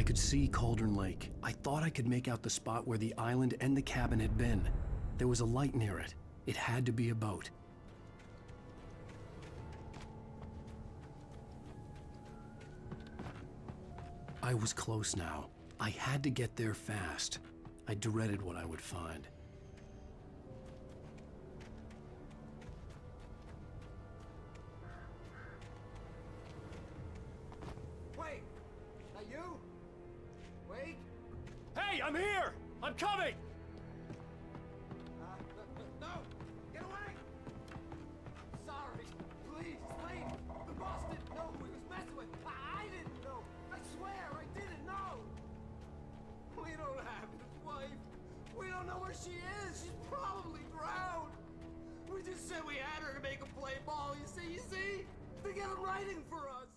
could see Cauldron Lake. I thought I could make out the spot where the island and the cabin had been. There was a light near it. It had to be a boat. I was close now. I had to get there fast. I dreaded what I would find. Wait! Are you? Wait! Hey, I'm here! I'm coming! No! Get away! Sorry. Please, please! The boss didn't know who he was messing with. I didn't know. I swear I didn't know. We don't have his wife. We don't know where she is. She's probably drowned. We just said we had her to make him play ball. You see? To get him writing for us.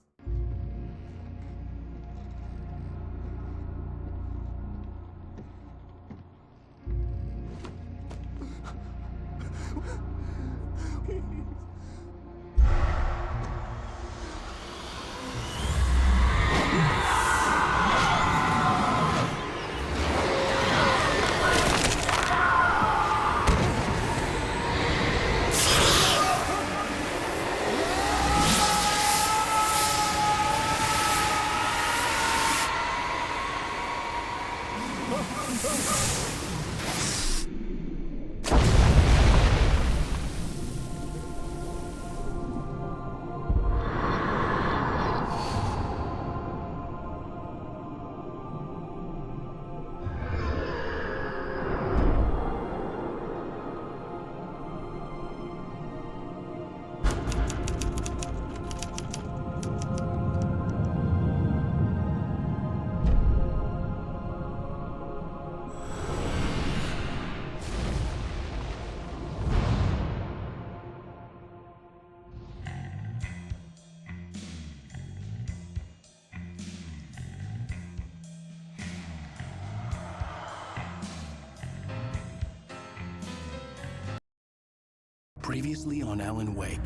Previously on Alan Wake,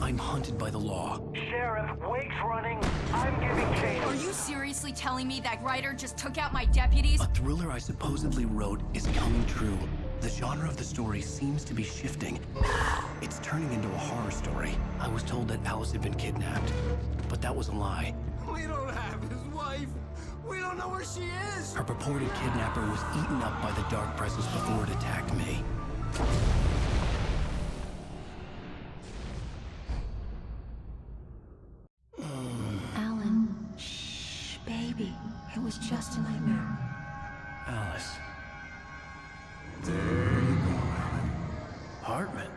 I'm hunted by the law. Sheriff, Wake's running. I'm giving chase. Are you seriously telling me that writer just took out my deputies? A thriller I supposedly wrote is coming true. The genre of the story seems to be shifting. It's turning into a horror story. I was told that Alice had been kidnapped, but that was a lie. We don't have his wife. We don't know where she is. Her purported kidnapper was eaten up by the dark presence before it attacked me. Alan, shh, baby. It was just a nightmare. Alice. There you go, Alan. Hartman.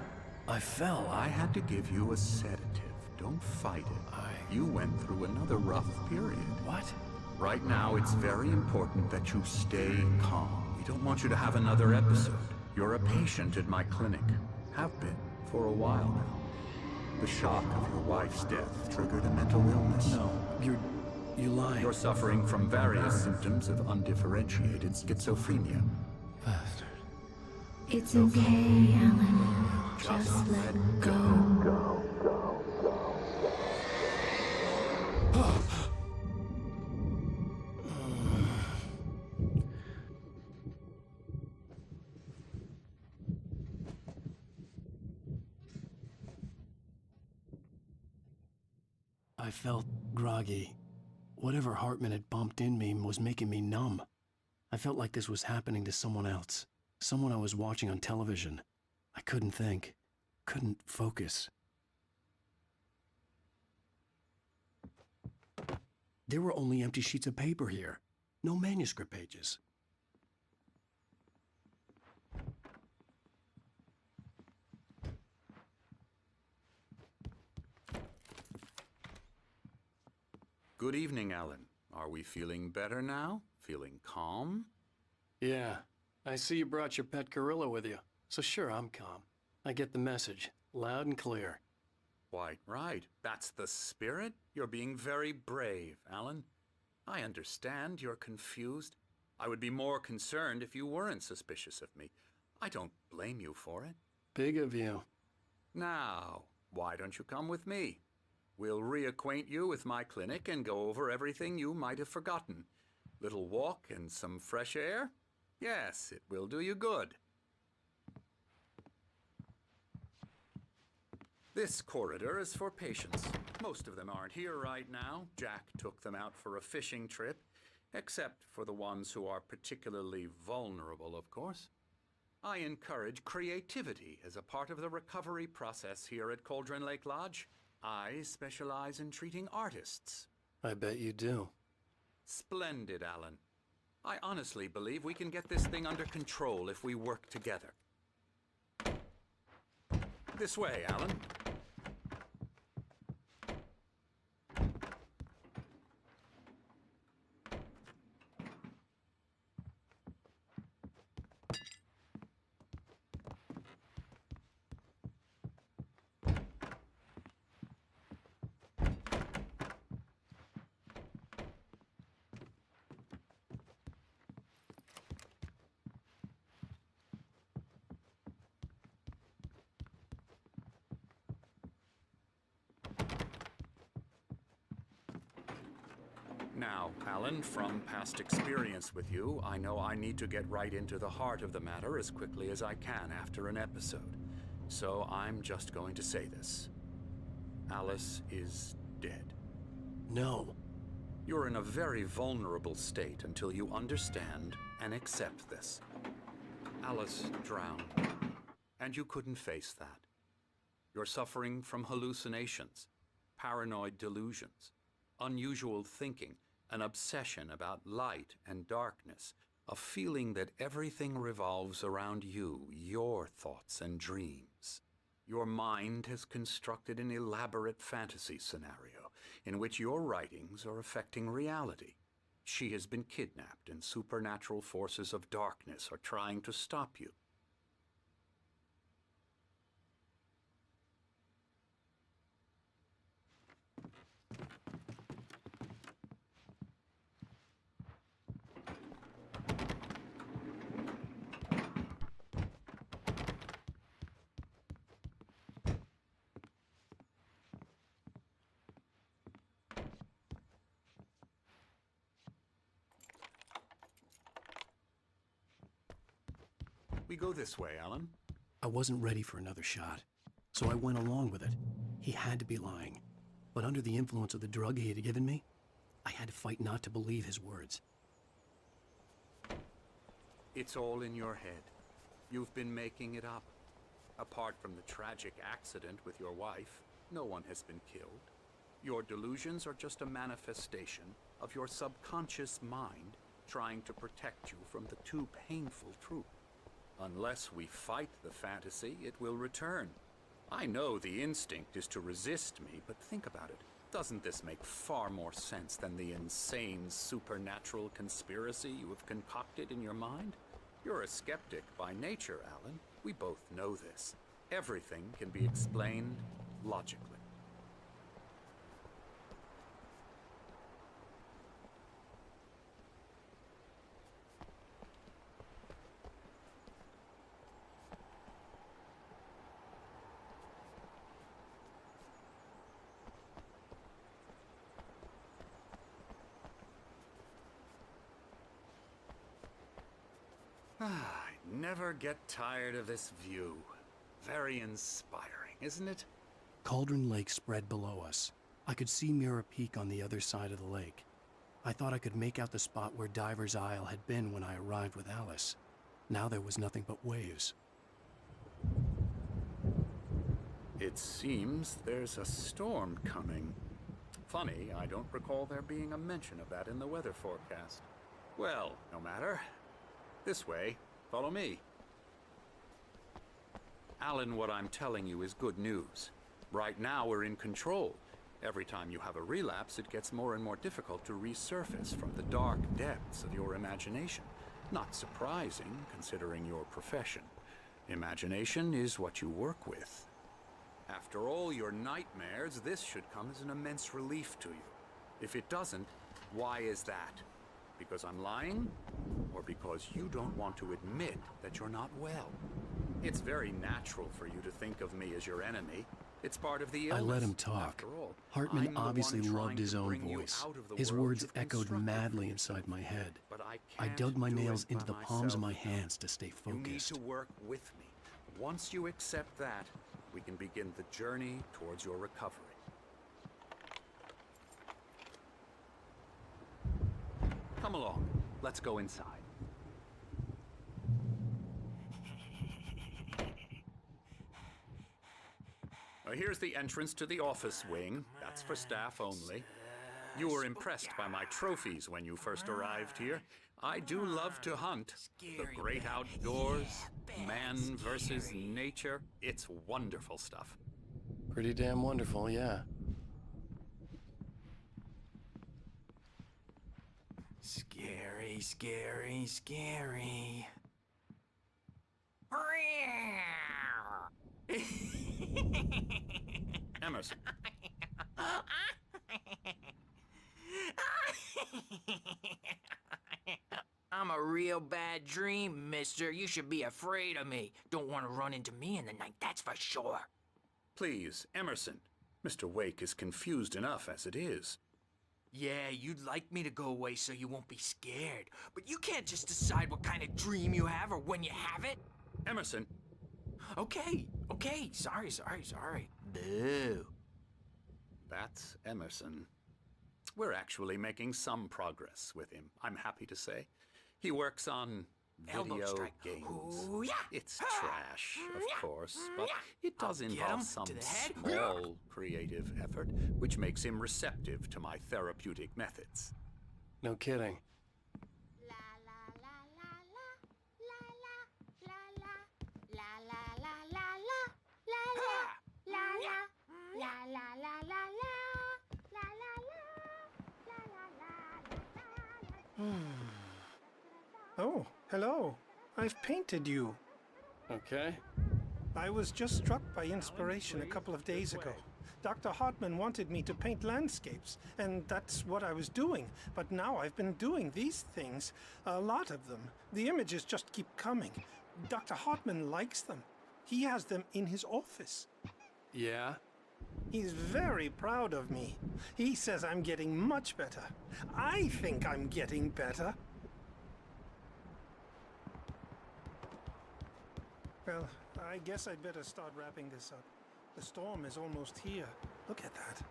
I fell. I had to give you a sedative. Don't fight it. You went through another rough period. What? Right now, it's very important that you stay calm. We don't want you to have another episode. You're a patient at my clinic. Have been for a while now. The shock of your wife's death triggered a mental illness. No, you're lying. You're suffering from various symptoms of undifferentiated schizophrenia. Bastard. It's okay, Alan. Just let go. I felt groggy. Whatever Hartman had bumped in me was making me numb. I felt like this was happening to someone else. Someone I was watching on television. I couldn't think. Couldn't focus. There were only empty sheets of paper here. No manuscript pages. Good evening, Alan. Are we feeling better now? Feeling calm? Yeah. I see you brought your pet gorilla with you. So sure, I'm calm. I get the message. Loud and clear. Quite right. That's the spirit. You're being very brave, Alan. I understand you're confused. I would be more concerned if you weren't suspicious of me. I don't blame you for it. Big of you. Now, why don't you come with me? We'll reacquaint you with my clinic and go over everything you might have forgotten. Little walk and some fresh air? Yes, it will do you good. This corridor is for patients. Most of them aren't here right now. Jack took them out for a fishing trip, except for the ones who are particularly vulnerable, of course. I encourage creativity as a part of the recovery process here at Cauldron Lake Lodge. I specialize in treating artists. I bet you do. Splendid, Alan. I honestly believe we can get this thing under control if we work together. This way, Alan. Now, Alan, from past experience with you, I know I need to get right into the heart of the matter as quickly as I can after an episode. So I'm just going to say this. Alice is dead. No. You're in a very vulnerable state until you understand and accept this. Alice drowned, and you couldn't face that. You're suffering from hallucinations, paranoid delusions, unusual thinking, an obsession about light and darkness, a feeling that everything revolves around you, your thoughts and dreams. Your mind has constructed an elaborate fantasy scenario in which your writings are affecting reality. She has been kidnapped, and supernatural forces of darkness are trying to stop you. We go this way, Alan. I wasn't ready for another shot, so I went along with it. He had to be lying. But under the influence of the drug he had given me, I had to fight not to believe his words. It's all in your head. You've been making it up. Apart from the tragic accident with your wife, no one has been killed. Your delusions are just a manifestation of your subconscious mind trying to protect you from the too painful truth. Unless we fight the fantasy, it will return. I know the instinct is to resist me, but think about it. Doesn't this make far more sense than the insane supernatural conspiracy you have concocted in your mind? You're a skeptic by nature, Alan. We both know this. Everything can be explained logically. I never get tired of this view. Very inspiring, isn't it? Cauldron Lake spread below us. I could see Mirror Peak on the other side of the lake. I thought I could make out the spot where Diver's Isle had been when I arrived with Alice. Now there was nothing but waves. It seems there's a storm coming. Funny, I don't recall there being a mention of that in the weather forecast. Well, no matter. This way. Follow me. Alan, what I'm telling you is good news. Right now we're in control. Every time you have a relapse, it gets more and more difficult to resurface from the dark depths of your imagination. Not surprising, considering your profession. Imagination is what you work with. After all your nightmares, this should come as an immense relief to you. If it doesn't, why is that? Because I'm lying? Or because you don't want to admit that you're not well? It's very natural for you to think of me as your enemy. It's part of the I illness. let him talk. After all, Hartman I'm the obviously one loved trying his to own bring you voice. out of the His world words you've echoed constructed. madly inside my head. But I can't dug my do nails it into by the palms of my myself. hands to stay You need focused. to work with me. Once you accept that, we can begin the journey towards your recovery. Come along. Let's go inside. Here's the entrance to the office wing. That's for staff only. You were impressed by my trophies when you first arrived here. I do love to hunt. The great outdoors, man versus nature. It's wonderful stuff. Pretty damn wonderful, yeah. Scary, scary, scary. Emerson. I'm a real bad dream, mister. You should be afraid of me. Don't want to run into me in the night, that's for sure. Please, Emerson. Mr. Wake is confused enough as it is. Yeah, you'd like me to go away so you won't be scared. But you can't just decide what kind of dream you have or when you have it. Emerson. Okay, sorry. Boo. That's Emerson. We're actually making some progress with him, I'm happy to say. He works on Elbow video strike. games. Ooh, yeah. It's trash, of course, but it does I'll get involve him some to the head. small creative effort, which makes him receptive to my therapeutic methods. No kidding. Oh, hello. I've painted you. Okay. I was just struck by inspiration a couple of days ago. Dr. Hartman wanted me to paint landscapes, and that's what I was doing. But now I've been doing these things, a lot of them. The images just keep coming. Dr. Hartman likes them. He has them in his office. Yeah? He's very proud of me. He says I'm getting much better. I think I'm getting better. Well, I guess I'd better start wrapping this up. The storm is almost here. Look at that.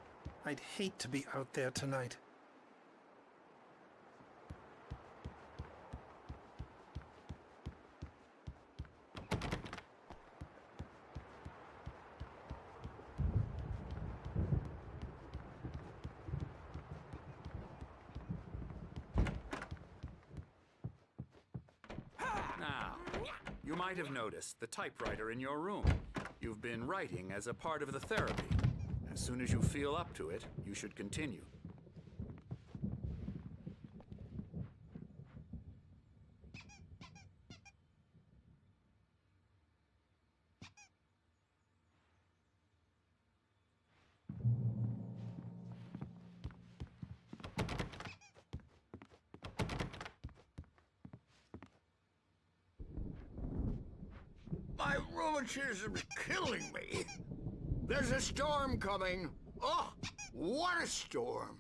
I'd hate to be out there tonight. Now, you might have noticed the typewriter in your room. You've been writing as a part of the therapy. As soon as you feel up to it, you should continue. My rheumatism's killing me. There's a storm coming. Oh, what a storm.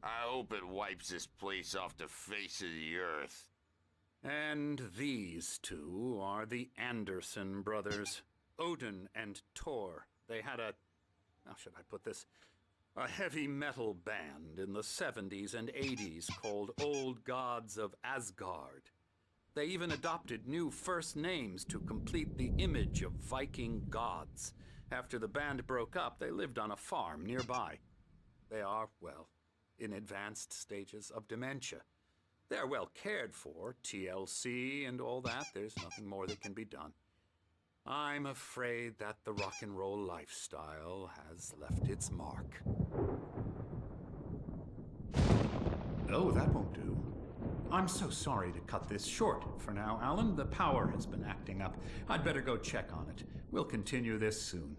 I hope it wipes this place off the face of the earth. And these two are the Anderson brothers, Odin and Thor. They had a, how should I put this, a heavy metal band in the 70s and 80s called Old Gods of Asgard. They even adopted new first names to complete the image of Viking gods. After the band broke up, they lived on a farm nearby. They are, well, in advanced stages of dementia. They're well cared for, TLC and all that. There's nothing more that can be done. I'm afraid that the rock and roll lifestyle has left its mark. Oh, that won't do. I'm so sorry to cut this short for now, Alan. The power has been acting up. I'd better go check on it. We'll continue this soon.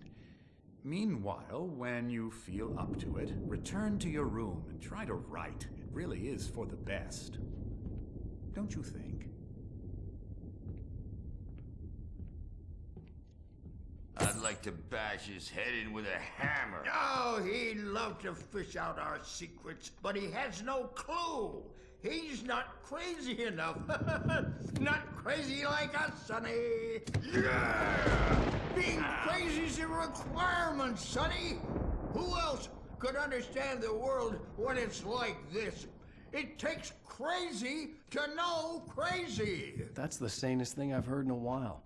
Meanwhile, when you feel up to it, return to your room and try to write. It really is for the best. Don't you think? I'd like to bash his head in with a hammer. Oh, he'd love to fish out our secrets, but he has no clue. He's not crazy enough. Not crazy like us, Sonny. Yeah! Being crazy's a requirement, Sonny. Who else could understand the world when it's like this? It takes crazy to know crazy. That's the sanest thing I've heard in a while.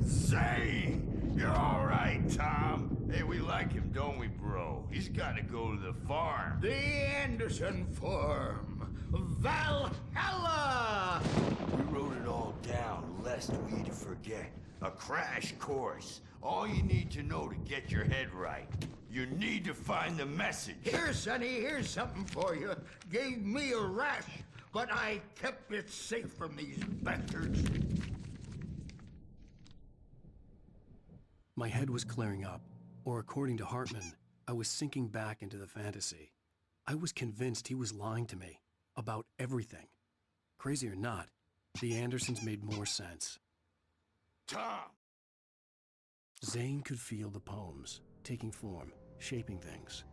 Zane! You're all right, Tom. Hey, we like him, don't we, bro? He's got to go to the farm. The Anderson Farm. Valhalla! We wrote it all down, lest we forget. A crash course. All you need to know to get your head right. You need to find the message. Here, Sonny, here's something for you. Gave me a rash, but I kept it safe from these bastards. My head was clearing up, or according to Hartman, I was sinking back into the fantasy. I was convinced he was lying to me about everything. Crazy or not, the Andersons made more sense. Tom! Zane could feel the poems, taking form, shaping things.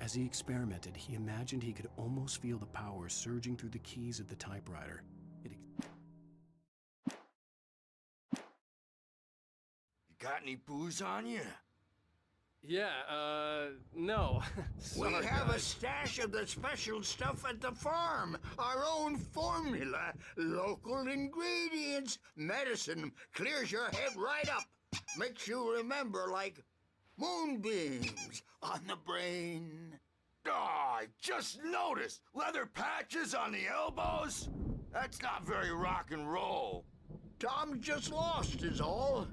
As he experimented, he imagined he could almost feel the power surging through the keys of the typewriter. Got any booze on you? Yeah, no. We Sorry, have a guys. stash of the special stuff at the farm. Our own formula. Local ingredients. Medicine. Clears your head right up. Makes you remember like moonbeams on the brain. Oh, I just noticed. Leather patches on the elbows? That's not very rock and roll. Tom just lost is all.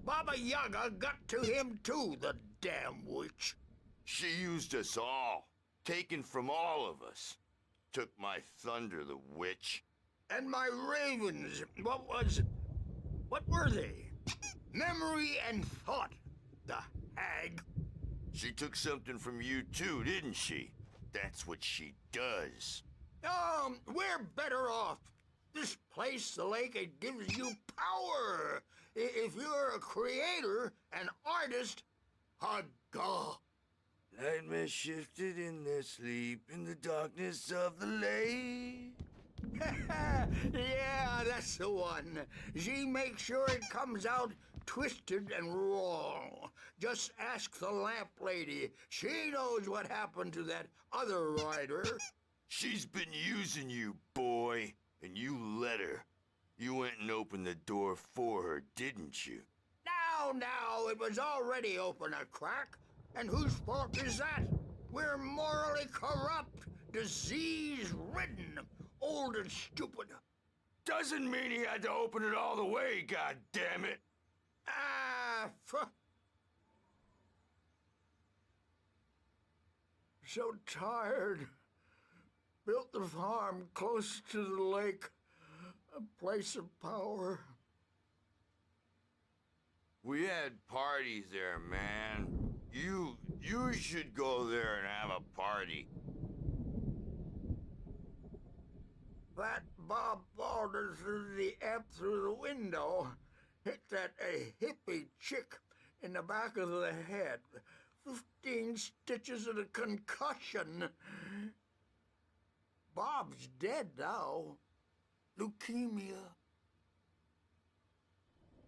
Baba Yaga got to him too, the damn witch. She used us all. Taken from all of us. Took my thunder, the witch. And my ravens, what were they? Memory and thought, the hag. She took something from you too, didn't she? That's what she does. We're better off. This place, the lake, it gives you power. If you're a creator, an artist, a god. Nightmares shifted in their sleep in the darkness of the lake. Yeah, that's the one. She makes sure it comes out twisted and wrong. Just ask the lamp lady. She knows what happened to that other writer. She's been using you, boy, and you let her. You went and opened the door for her, didn't you? Now, it was already open a crack. And whose fault is that? We're morally corrupt, disease-ridden, old and stupid. Doesn't mean he had to open it all the way, goddammit. So tired. Built the farm close to the lake. A place of power. We had parties there, man. You should go there and have a party. That Bob Balder threw the amp through the window. Hit that hippie chick in the back of the head. 15 stitches and a concussion. Bob's dead now. Leukemia.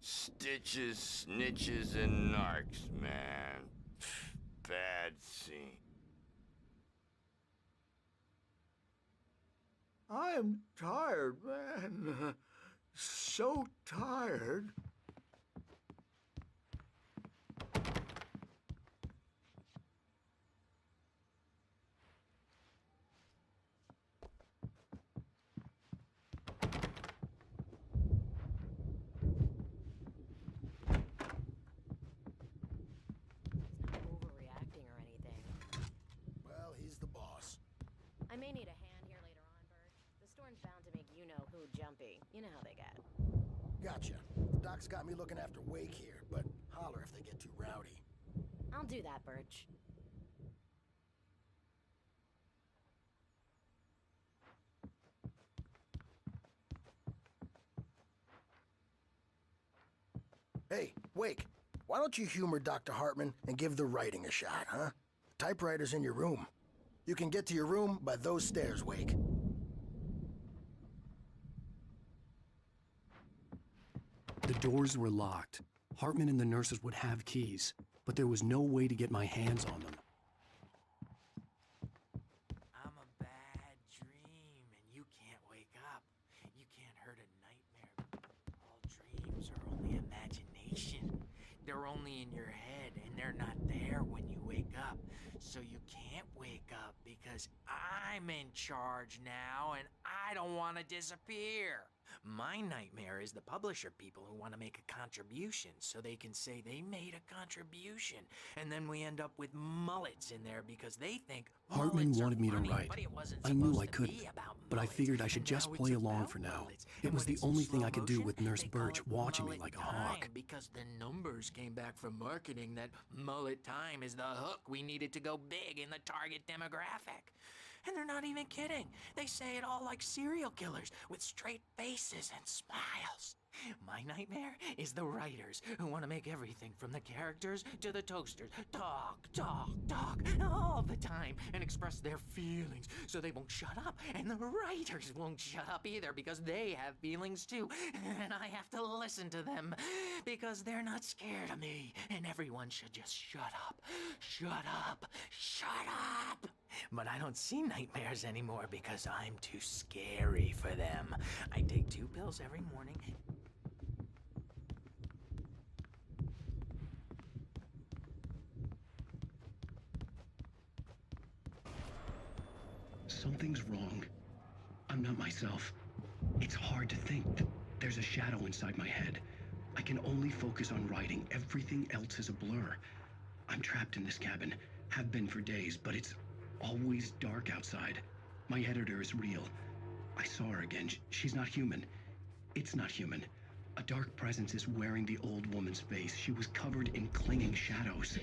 Stitches, snitches, and narcs, man. Bad scene. I'm tired, man. So tired. Overreacting or anything. Well, he's the boss. I may need a hand here later on, Bert. The storm's bound to make you-know-who jumpy. You know how they get. Gotcha. The doc's got me looking after Wake here, but holler if they get too rowdy. I'll do that, Birch. Hey, Wake, why don't you humor Dr. Hartman and give the writing a shot, huh? The typewriter's in your room. You can get to your room by those stairs, Wake. The doors were locked. Hartman and the nurses would have keys, but there was no way to get my hands on them. I'm a bad dream, and you can't wake up. You can't hurt a nightmare. All dreams are only imagination. They're only in your head, and they're not there when you wake up. So you can't wake up because I'm in charge now, and I don't want to disappear. My nightmare is the publisher people who want to make a contribution so they can say they made a contribution, and then we end up with mullets in there because they think Hartman wanted me to funny, write. but it wasn't I knew supposed I to couldn't, be about but I mullets. figured I should And just now play it's along about for now. mullets. It And was when the it's in only thing slow I could do motion, with Nurse they call Birch it watching me mullet like a time hawk. because the numbers came back from marketing that mullet time is the hook we needed to go big in the target demographic. And they're not even kidding. They say it all like serial killers with straight faces and smiles. My nightmare is the writers who want to make everything from the characters to the toasters talk all the time and express their feelings so they won't shut up, and the writers won't shut up either because they have feelings too, and I have to listen to them because they're not scared of me, and everyone should just shut up. But I don't see nightmares anymore because I'm too scary for them. I take 2 pills every morning. Something's wrong. I'm not myself. It's hard to think. There's a shadow inside my head. I can only focus on writing. Everything else is a blur. I'm trapped in this cabin. Have been for days, but it's always dark outside. My editor is real. I saw her again. She's not human. It's not human. A dark presence is wearing the old woman's face. She was covered in clinging shadows.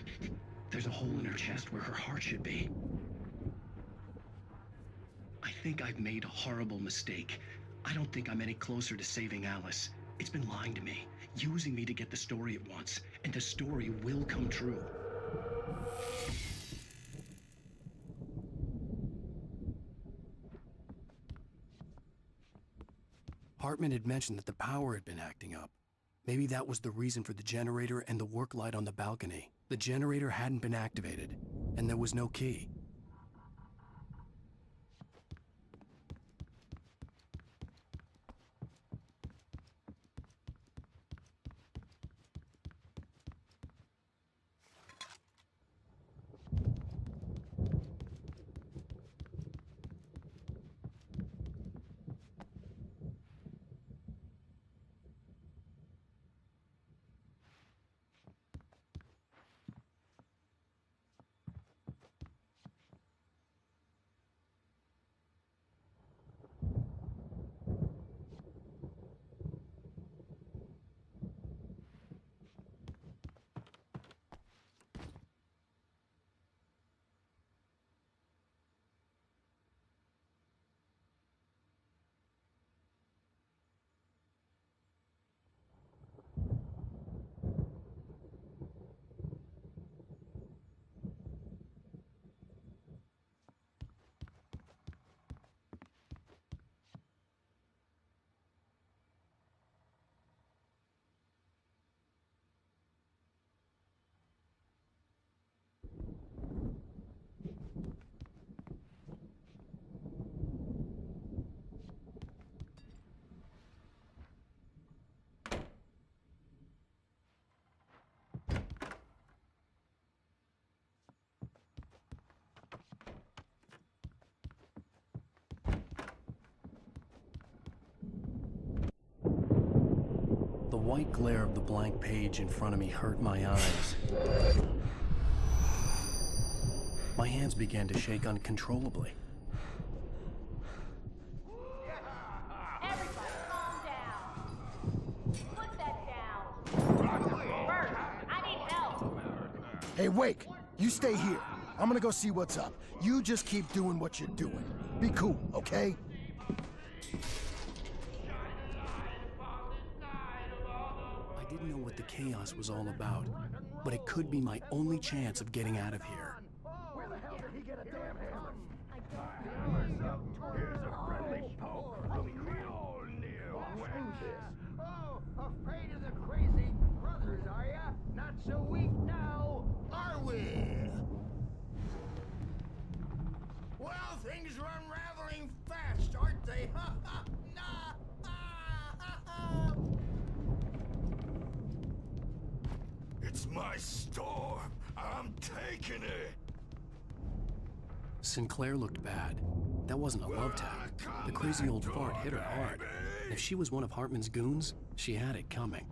There's a hole in her chest where her heart should be. I think I've made a horrible mistake. I don't think I'm any closer to saving Alice. It's been lying to me, using me to get the story it wants, and the story will come true. Hartman had mentioned that the power had been acting up. Maybe that was the reason for the generator and the work light on the balcony. The generator hadn't been activated, and there was no key. The white glare of the blank page in front of me hurt my eyes. My hands began to shake uncontrollably. Everybody, calm down. Put that down. Bert, I need help. Hey, Wake, you stay here. I'm gonna go see what's up. You just keep doing what you're doing. Be cool, okay? I didn't know what what the chaos was all about, but it could be my only chance of getting out of here. Where the hell did he get a damn hammer? Here's a friendly poke from real near Wendy's. Oh, afraid of the crazy brothers, are ya? Not so weak now, are we? Well, things are unraveling fast, aren't they? Ha ha! It's my storm. I'm taking it. Sinclair looked bad. That wasn't a love tap. The crazy old fart hit her hard. If she was one of Hartman's goons, she had it coming.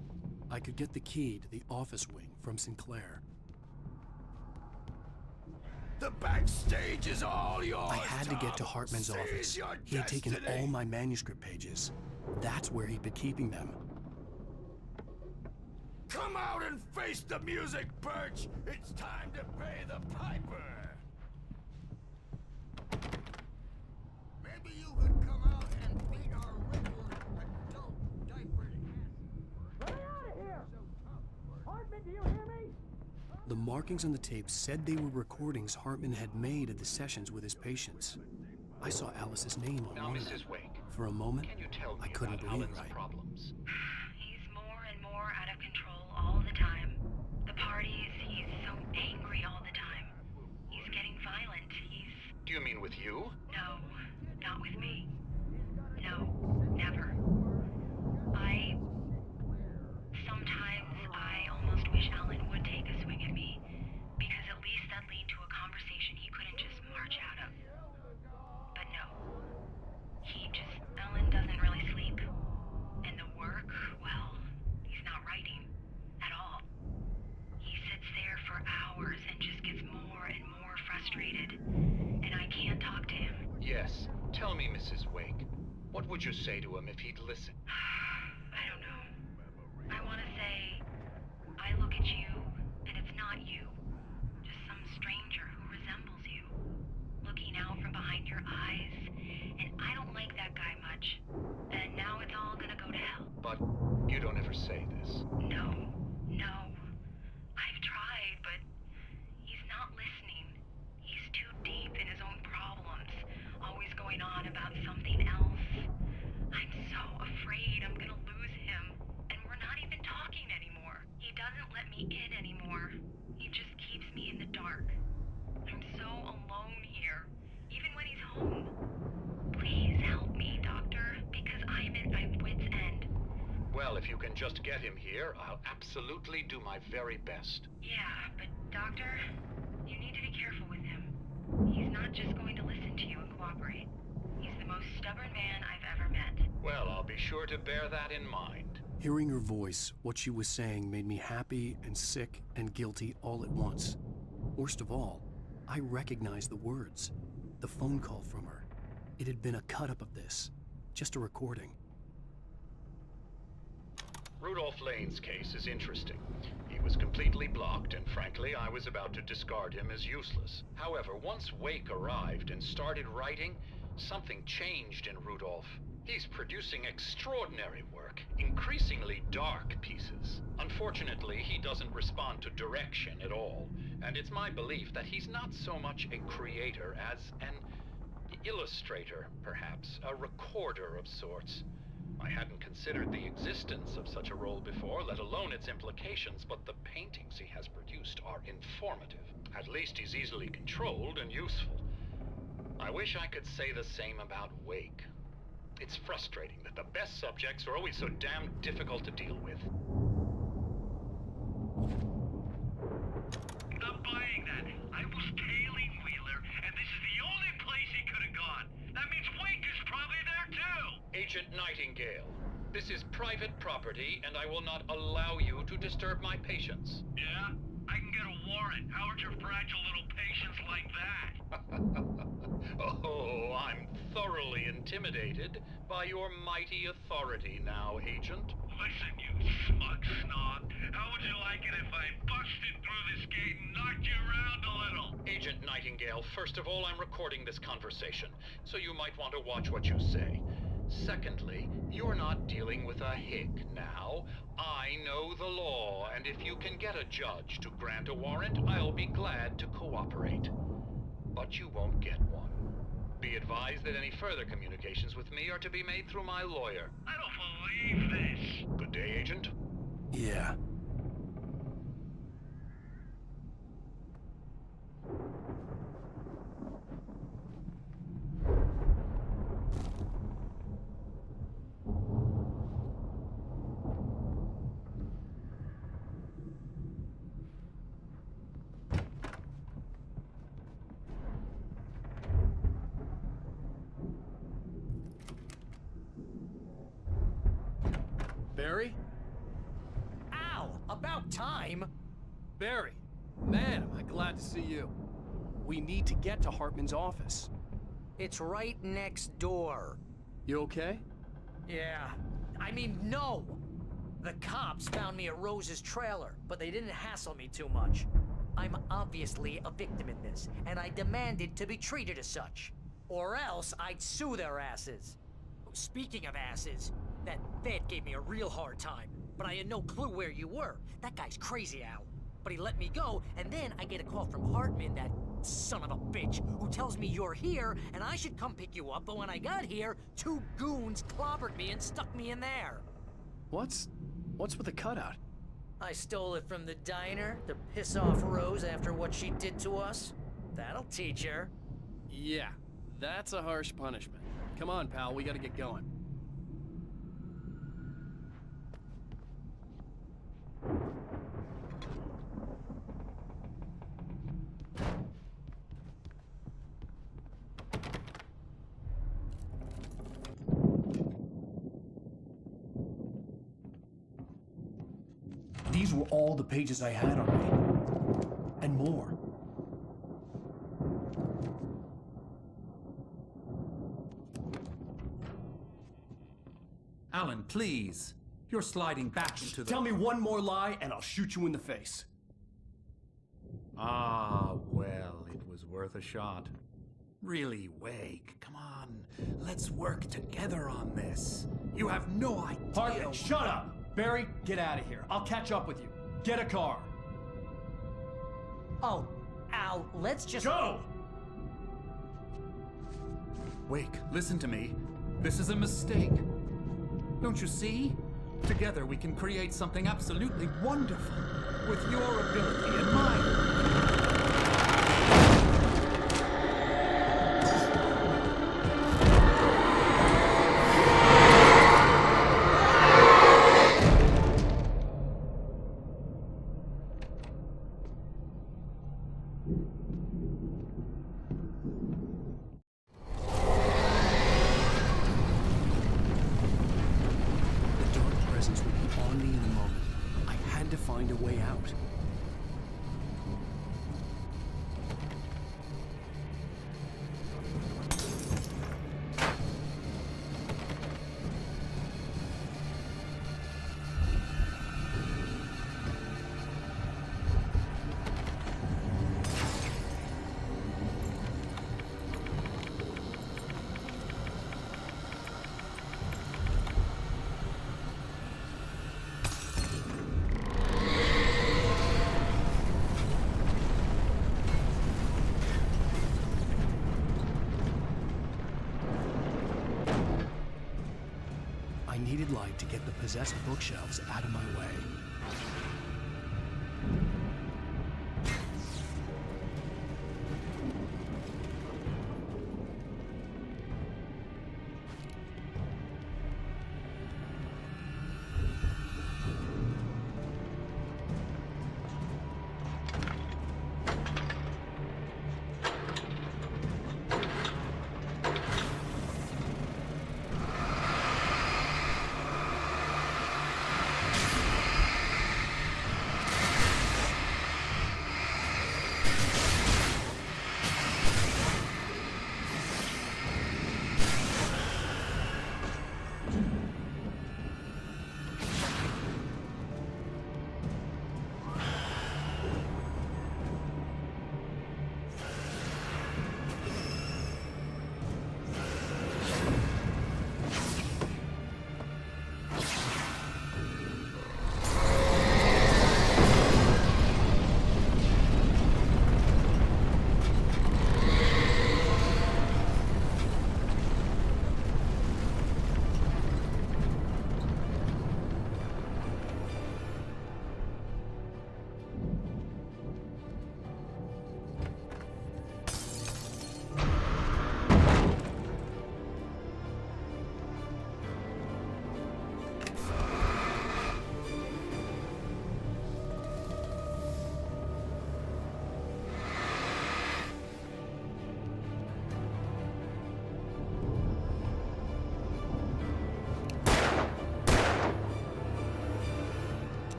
I could get the key to the office wing from Sinclair. The backstage is all yours. I had to get to Tom. Hartman's Seize office. your He had taken destiny. all my manuscript pages. That's where he'd been keeping them. Come out and face the music, Birch. It's time to pay the piper. Maybe you could come out and beat our regular adult diapered ass. Get out of here! Hartman, do you hear me? The markings on the tape said they were recordings Hartman had made at the sessions with his patients. I saw Alice's name on Now, one of them. Mrs. Wake, For a moment, can you tell me I couldn't about believe Alan's right. problems? He's more and more out of control all the time. The parties, he's so angry all the time. He's getting violent. Do you mean with you? No, not with me. No, never. Sometimes I almost wish Alan would take a swing at me, because at least that'd lead to a conversation he couldn't just march out of. But no. Alan doesn't really sleep. And the work, well, he's not writing at all. He sits there for hours and just gets more and more frustrated. And I can't talk to him. Yes. Tell me, Mrs. Wake. What would you say to him if he'd listen? I don't know. I want to say, I look at you, and it's not you. Just some stranger who resembles you. Looking out from behind your eyes, and I don't like that guy much. And now it's all gonna go to hell. But you don't ever say this. No. I've tried, but he's not listening. He's too deep in his own problems, always going on about something else. I'm so afraid I'm gonna lose him, and we're not even talking anymore. He doesn't let me in anymore. He just keeps me in the dark. I'm so alone here, even when he's home. Please help me, Doctor, because I'm at my wit's end. Well, if you can just get him here, I'll absolutely do my very best. Yeah, but Doctor, you need to be careful with him. He's not just going to listen to you and cooperate. He's the most stubborn man I've ever met. Well, I'll be sure to bear that in mind. Hearing her voice, what she was saying made me happy and sick and guilty all at once. Worst of all, I recognized the words. The phone call from her. It had been a cut-up of this. Just a recording. Rudolph Lane's case is interesting. He was completely blocked, and frankly, I was about to discard him as useless. However, once Wake arrived and started writing, something changed in Rudolph. He's producing extraordinary work, increasingly dark pieces. Unfortunately, he doesn't respond to direction at all, and it's my belief that he's not so much a creator as an illustrator, perhaps, a recorder of sorts. I hadn't considered the existence of such a role before, let alone its implications, but the paintings he has produced are informative. At least he's easily controlled and useful. I wish I could say the same about Wake. It's frustrating that the best subjects are always so damn difficult to deal with. Stop buying that. I was tailing Wheeler, and this is the only place he could have gone. That means Wake is probably there too! Agent Nightingale, this is private property, and I will not allow you to disturb my patients. Yeah? I can get a warrant. How are your fragile little patients like that? Oh, I'm thoroughly intimidated by your mighty authority now, Agent. Listen, you smug snob. How would you like it if I busted through this gate and knocked you around a little? Agent Nightingale, first of all, I'm recording this conversation, so you might want to watch what you say. Secondly, you're not dealing with a hick now. I know the law, and if you can get a judge to grant a warrant, I'll be glad to cooperate. But you won't get one. Be advised that any further communications with me are to be made through my lawyer. I don't believe this. Good day, Agent. Yeah. Barry? Al, about time. Barry, man, am I glad to see you. We need to get to Hartman's office. It's right next door. You okay? Yeah. I mean, no! The cops found me at Rose's trailer, but they didn't hassle me too much. I'm obviously a victim in this, and I demanded to be treated as such. Or else I'd sue their asses. Speaking of asses, that vet gave me a real hard time, but I had no clue where you were. That guy's crazy, Al. But he let me go, and then I get a call from Hartman, that son of a bitch, who tells me you're here, and I should come pick you up, but when I got here, 2 goons clobbered me and stuck me in there. What's with the cutout? I stole it from the diner to piss off Rose after what she did to us. That'll teach her. Yeah, that's a harsh punishment. Come on, pal, we gotta get going. These were all the pages I had on me. And more. Alan, please. You're sliding back into the... Tell me one more lie and I'll shoot you in the face. Ah, well, it was worth a shot. Really, Wake, come on. Let's work together on this. You have no idea... Hartman, shut up! Barry, get out of here. I'll catch up with you. Get a car. Oh, Al, let's just... Go! Wake, listen to me. This is a mistake. Don't you see? Together we can create something absolutely wonderful. With your ability and mine. Find a way out. I needed light to get the possessed bookshelves out of my way.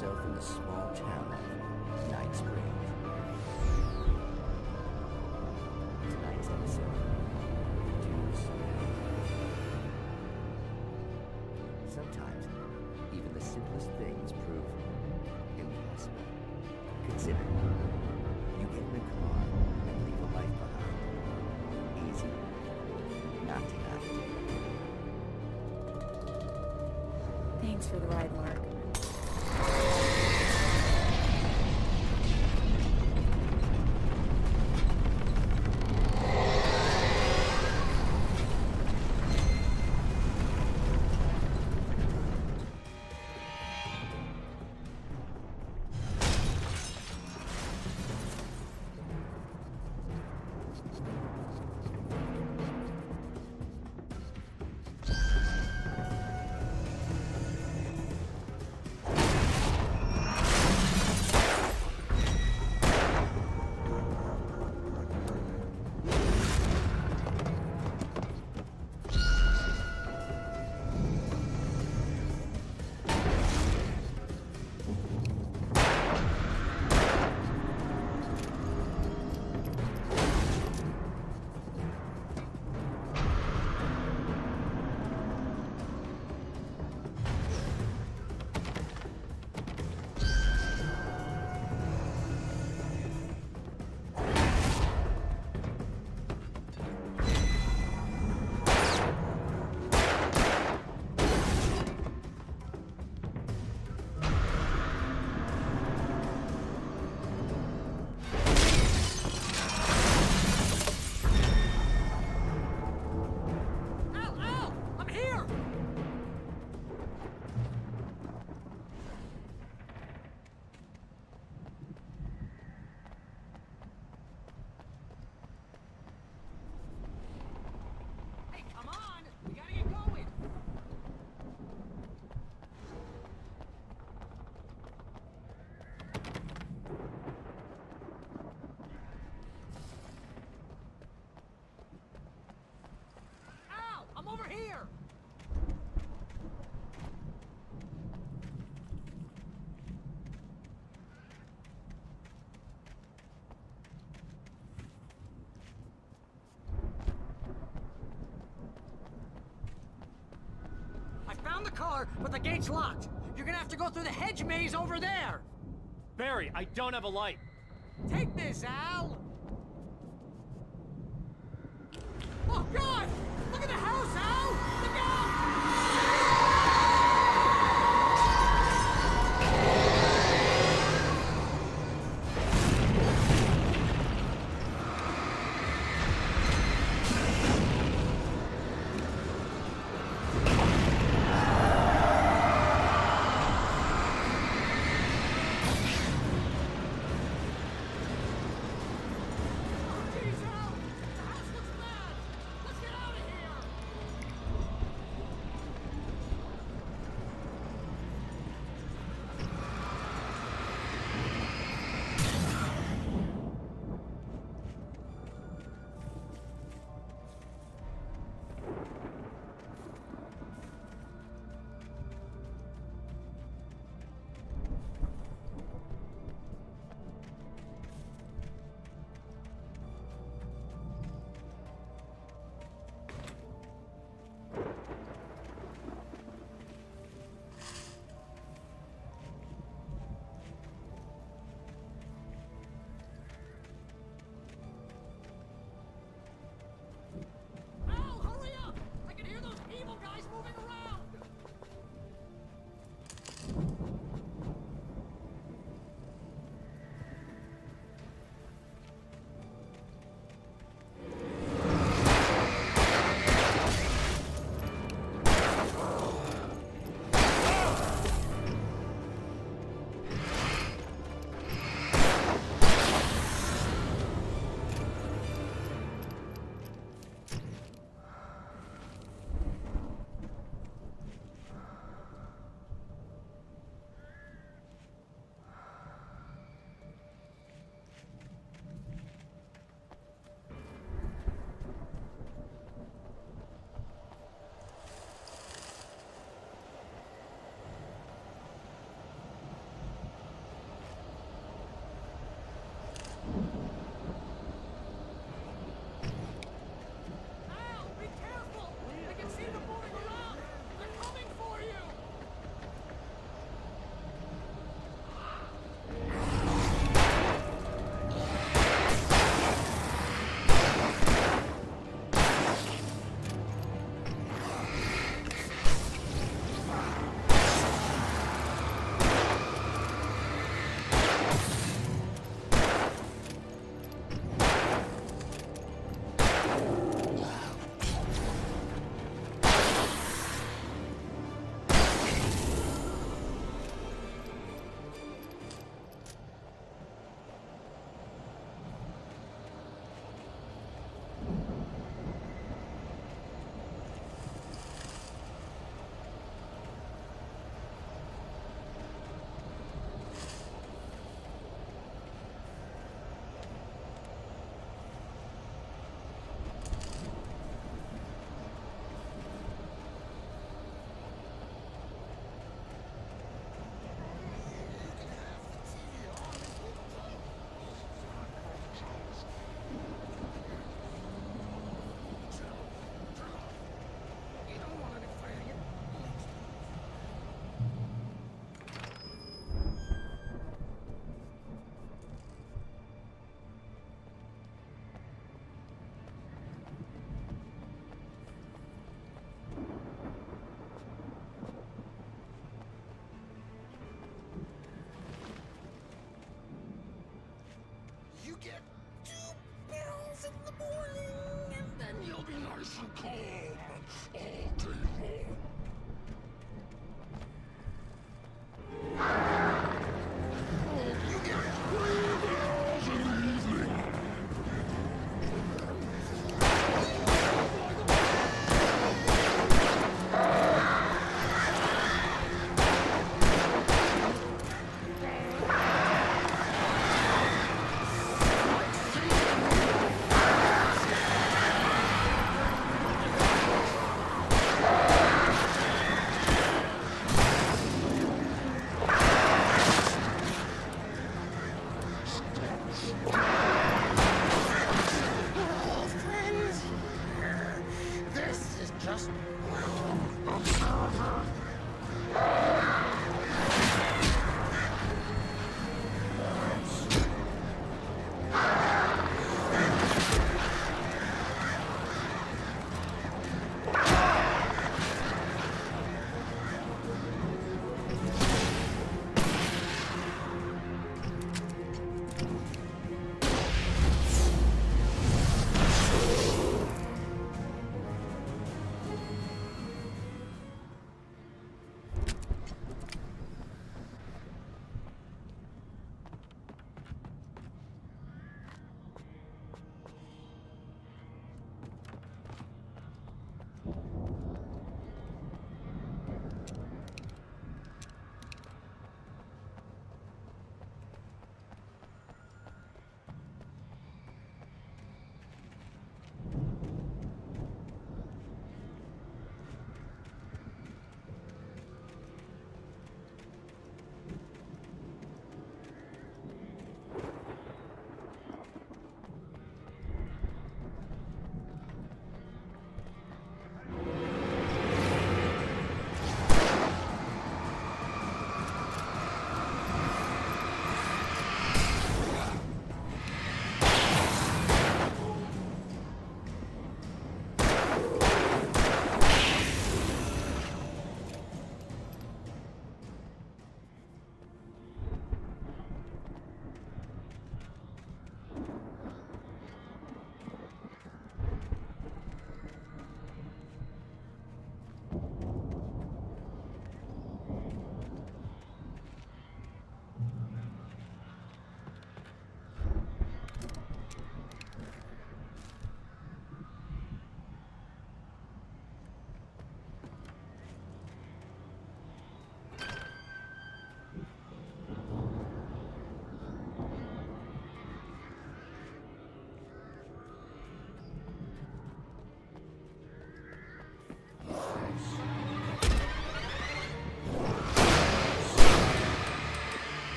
yourself in the small town of Knightsbridge. Tonight's episode, Deuce. Sometimes, even the simplest things prove impossible. Consider, you get in a car and leave a life behind. Easy. Not enough. Thanks for the ride, Mark. Found the car, but the gate's locked. You're gonna have to go through the hedge maze over there. Barry, I don't have a light. Take this, Al. Oh, God! Look at the house, Al! Look out!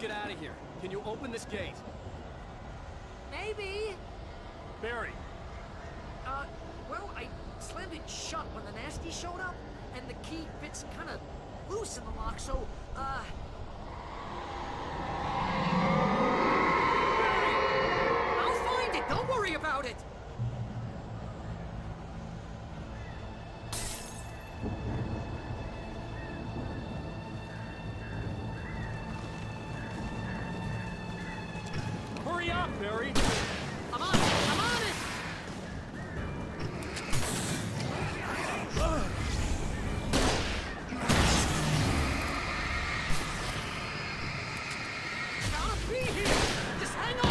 get out of here. Can you open this gate? Maybe. Barry. Well, I slammed it shut when the nasty showed up, and the key fits kind of loose in the lock, so, Barry, I'll find it. Don't worry about it. Hurry up, Barry. I'm on it. I'm on it. Gotta be here. Just hang on.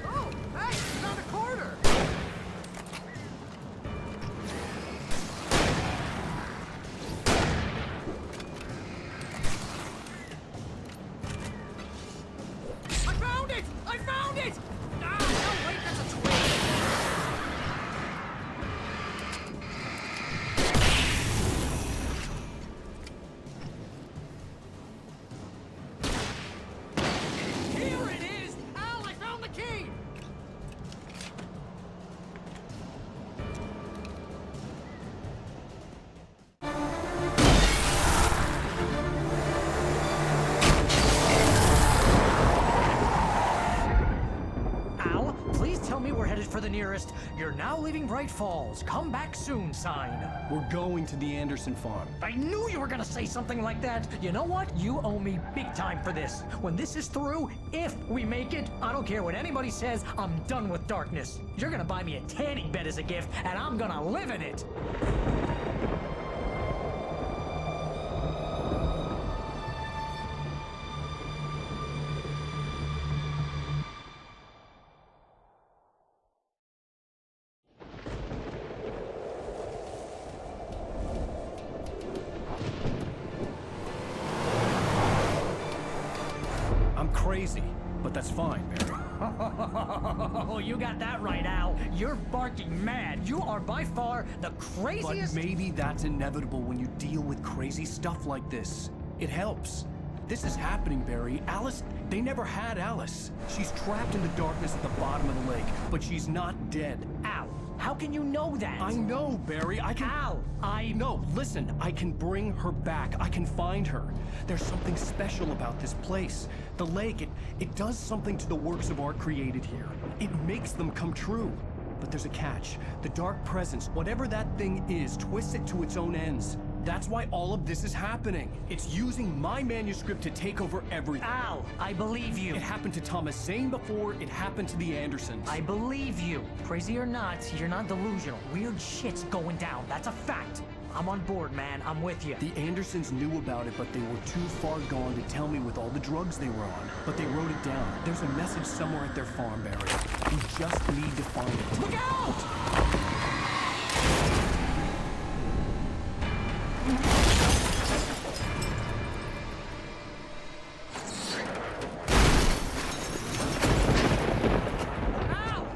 Oh, hey, it's on the corner. I found it! I found it! Ah, no, wait, that's a twig. Here it is! Al, I found the key! Al, please tell me we're headed for the nearest "You're now leaving Bright Falls. Come back soon" sign. We're going to the Anderson farm. I knew you were gonna say something like that. You know what? You owe me big time for this. When this is through, if we make it, I don't care what anybody says, I'm done with darkness. You're gonna buy me a tanning bed as a gift, and I'm gonna live in it. I'm crazy, but that's fine, Barry. Oh, you got that right, Al. You're barking mad. You are by far the But craziest. maybe that's inevitable when you deal with crazy stuff like this. It helps. This is happening, Barry. Alice, they never had Alice. She's trapped in the darkness at the bottom of the lake, but she's not dead. Al, how can you know that? I know, Barry. I can... Al, No, listen. I can bring her back. I can find her. There's something special about this place. The lake, it does something to the works of art created here. It makes them come true. But there's a catch. The dark presence, whatever that thing is, twists it to its own ends. That's why all of this is happening. It's using my manuscript to take over everything. Al, I believe you. It happened to Thomas Zane before, it happened to the Andersons. I believe you. Crazy or not, you're not delusional. Weird shit's going down. That's a fact. I'm on board, man. I'm with you. The Andersons knew about it, but they were too far gone to tell me with all the drugs they were on. But they wrote it down. There's a message somewhere at their farm, Barry. We just need to find it. Look out! Al!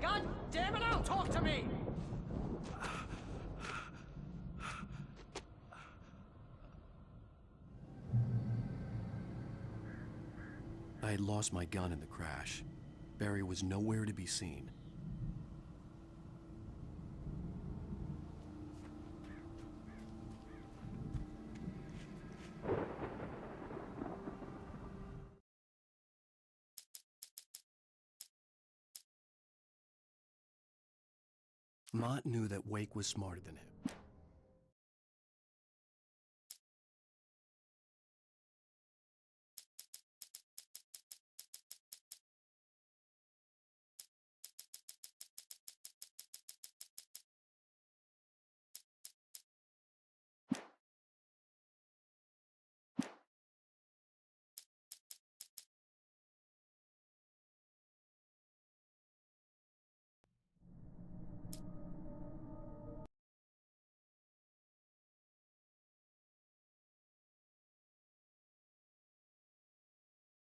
God damn it, Al, talk to me! I had lost my gun in the crash. Barry was nowhere to be seen. Mott knew that Wake was smarter than him.